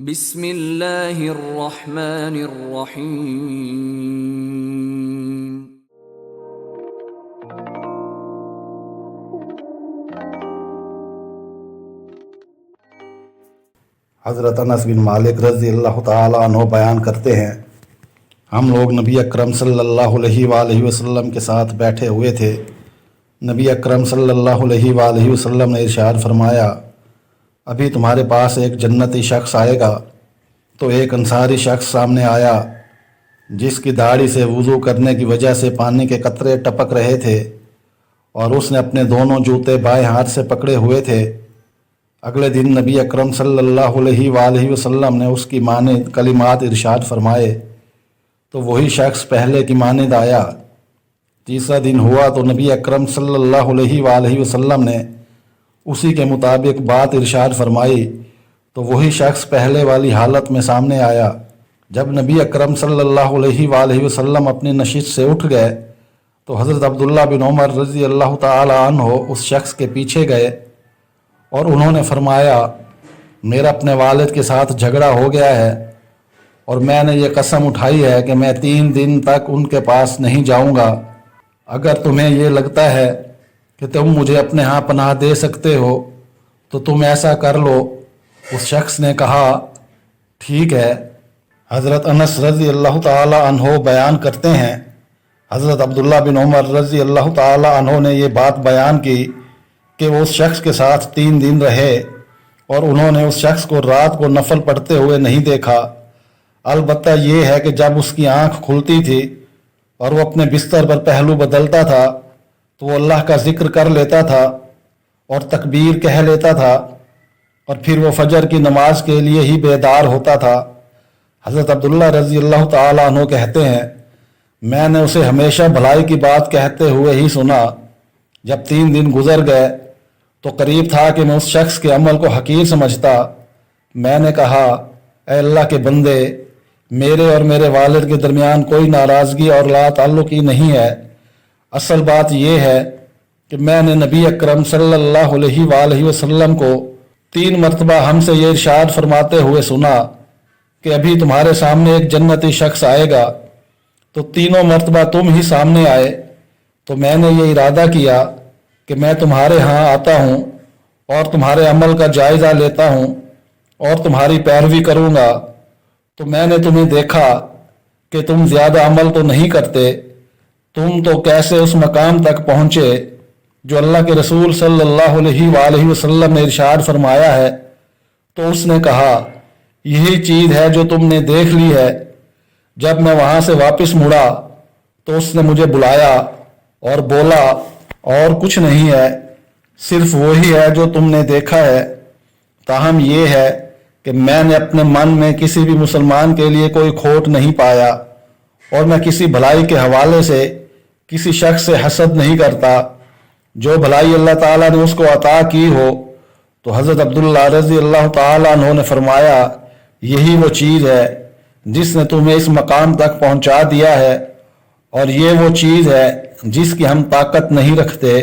بسم اللہ الرحمن الرحیم۔ حضرت انس بن مالک رضی اللہ تعالیٰ عنہ بیان کرتے ہیں، ہم لوگ نبی اکرم صلی اللہ علیہ وآلہ وسلم کے ساتھ بیٹھے ہوئے تھے۔ نبی اکرم صلی اللہ علیہ وآلہ وسلم نے ارشاد فرمایا، ابھی تمہارے پاس ایک جنتی شخص آئے گا۔ تو ایک انصاری شخص سامنے آیا جس کی داڑھی سے وضو کرنے کی وجہ سے پانی کے قطرے ٹپک رہے تھے، اور اس نے اپنے دونوں جوتے بائیں ہاتھ سے پکڑے ہوئے تھے۔ اگلے دن نبی اکرم صلی اللہ علیہ وآلہ وسلم نے اس کی مانند کلمات ارشاد فرمائے تو وہی شخص پہلے کی مانند آیا۔ تیسرا دن ہوا تو نبی اکرم صلی اللہ علیہ وآلہ وسلم نے اسی کے مطابق بات ارشاد فرمائی تو وہی شخص پہلے والی حالت میں سامنے آیا۔ جب نبی اکرم صلی اللہ علیہ وآلہ وسلم اپنی نشست سے اٹھ گئے تو حضرت عبداللہ بن عمر رضی اللہ تعالی عنہ اس شخص کے پیچھے گئے اور انہوں نے فرمایا، میرا اپنے والد کے ساتھ جھگڑا ہو گیا ہے، اور میں نے یہ قسم اٹھائی ہے کہ میں 3 دن تک ان کے پاس نہیں جاؤں گا۔ اگر تمہیں یہ لگتا ہے کہ تم مجھے اپنے ہاں پناہ دے سکتے ہو تو تم ایسا کر لو۔ اس شخص نے کہا، ٹھیک ہے۔ حضرت انس رضی اللہ تعالی عنہ بیان کرتے ہیں، حضرت عبداللہ بن عمر رضی اللہ تعالی عنہ نے یہ بات بیان کی کہ وہ اس شخص کے ساتھ 3 دن رہے اور انہوں نے اس شخص کو رات کو نفل پڑھتے ہوئے نہیں دیکھا۔ البتہ یہ ہے کہ جب اس کی آنکھ کھلتی تھی اور وہ اپنے بستر پر پہلو بدلتا تھا تو وہ اللہ کا ذکر کر لیتا تھا اور تکبیر کہہ لیتا تھا، اور پھر وہ فجر کی نماز کے لیے ہی بیدار ہوتا تھا۔ حضرت عبداللہ رضی اللہ تعالی عنہ کہتے ہیں، میں نے اسے ہمیشہ بھلائی کی بات کہتے ہوئے ہی سنا۔ جب 3 دن گزر گئے تو قریب تھا کہ میں اس شخص کے عمل کو حقیر سمجھتا۔ میں نے کہا، اے اللہ کے بندے، میرے اور میرے والد کے درمیان کوئی ناراضگی اور لا تعلقی نہیں ہے۔ اصل بات یہ ہے کہ میں نے نبی اکرم صلی اللہ علیہ وآلہ وسلم کو 3 مرتبہ ہم سے یہ ارشاد فرماتے ہوئے سنا کہ ابھی تمہارے سامنے ایک جنتی شخص آئے گا، تو تینوں مرتبہ تم ہی سامنے آئے۔ تو میں نے یہ ارادہ کیا کہ میں تمہارے ہاں آتا ہوں اور تمہارے عمل کا جائزہ لیتا ہوں اور تمہاری پیروی کروں گا۔ تو میں نے تمہیں دیکھا کہ تم زیادہ عمل تو نہیں کرتے، تم تو کیسے اس مقام تک پہنچے جو اللہ کے رسول صلی اللہ علیہ وآلہ وسلم نے ارشاد فرمایا ہے۔ تو اس نے کہا، یہی چیز ہے جو تم نے دیکھ لی ہے۔ جب میں وہاں سے واپس مڑا تو اس نے مجھے بلایا اور بولا، اور کچھ نہیں ہے، صرف وہی ہے جو تم نے دیکھا ہے۔ تاہم یہ ہے کہ میں نے اپنے من میں کسی بھی مسلمان کے لیے کوئی کھوٹ نہیں پایا، اور میں کسی بھلائی کے حوالے سے کسی شخص سے حسد نہیں کرتا۔ جو بھلائی اللہ تعالیٰ نے اس کو عطا کی ہو۔ تو حضرت عبداللہ رضی اللہ تعالیٰ عنہ نے فرمایا، یہی وہ چیز ہے جس نے تمہیں اس مقام تک پہنچا دیا ہے، اور یہ وہ چیز ہے جس کی ہم طاقت نہیں رکھتے۔